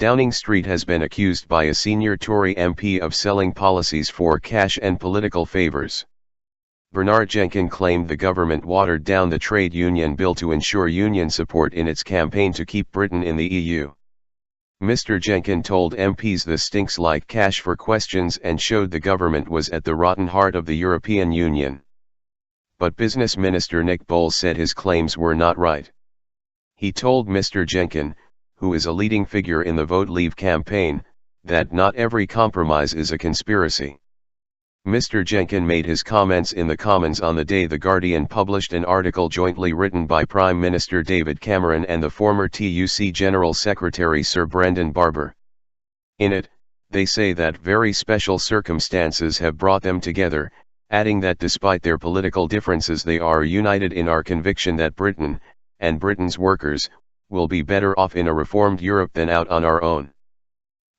Downing Street has been accused by a senior Tory MP of selling policies for cash and political favours. Bernard Jenkin claimed the government watered down the trade union bill to ensure union support in its campaign to keep Britain in the EU. Mr Jenkin told MPs this stinks like cash for questions and showed the government was at the rotten heart of the European Union. But Business Minister Nick Boles said his claims were not right. He told Mr Jenkin, who is a leading figure in the Vote Leave campaign, that not every compromise is a conspiracy. Mr Jenkin made his comments in the Commons on the day The Guardian published an article jointly written by Prime Minister David Cameron and the former TUC General Secretary Sir Brendan Barber. In it, they say that very special circumstances have brought them together, adding that despite their political differences they are united in our conviction that Britain, and Britain's workers, will be better off in a reformed Europe than out on our own.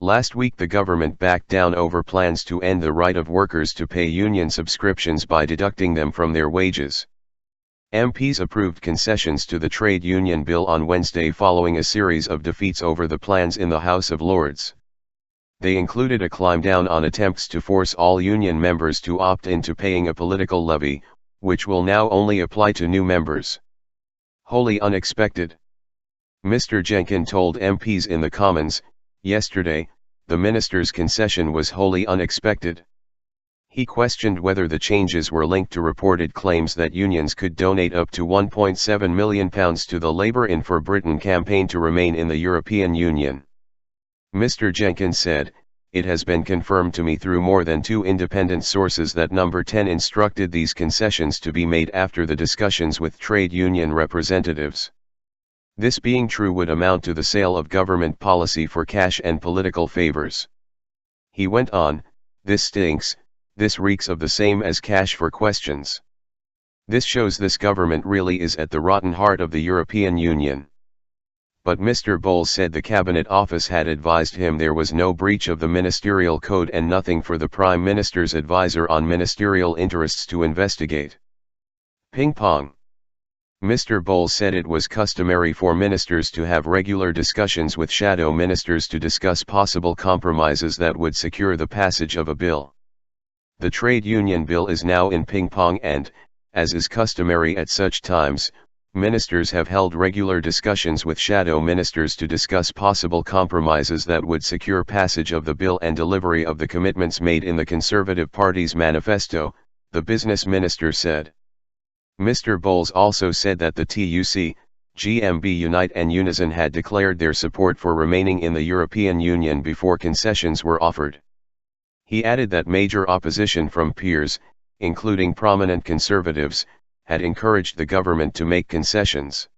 Last week the government backed down over plans to end the right of workers to pay union subscriptions by deducting them from their wages. MPs approved concessions to the trade union bill on Wednesday following a series of defeats over the plans in the House of Lords. They included a climb down on attempts to force all union members to opt into paying a political levy, which will now only apply to new members. Wholly unexpected. Mr Jenkin told MPs in the Commons, yesterday, the minister's concession was wholly unexpected. He questioned whether the changes were linked to reported claims that unions could donate up to £1.7 million to the Labour in for Britain campaign to remain in the European Union. Mr Jenkin said, "It has been confirmed to me through more than 2 independent sources that Number 10 instructed these concessions to be made after the discussions with trade union representatives. This being true would amount to the sale of government policy for cash and political favours." He went on, "This stinks, this reeks of the same as cash for questions. This shows this government really is at the rotten heart of the European Union." But Mr Boles said the Cabinet Office had advised him there was no breach of the ministerial code and nothing for the Prime Minister's advisor on ministerial interests to investigate. Ping pong. Mr Boles said it was customary for ministers to have regular discussions with shadow ministers to discuss possible compromises that would secure the passage of a bill. The trade union bill is now in ping pong and, as is customary at such times, ministers have held regular discussions with shadow ministers to discuss possible compromises that would secure passage of the bill and delivery of the commitments made in the Conservative Party's manifesto, the Business Minister said. Mr Boles also said that the TUC, GMB Unite and Unison had declared their support for remaining in the European Union before concessions were offered. He added that major opposition from peers, including prominent Conservatives, had encouraged the government to make concessions.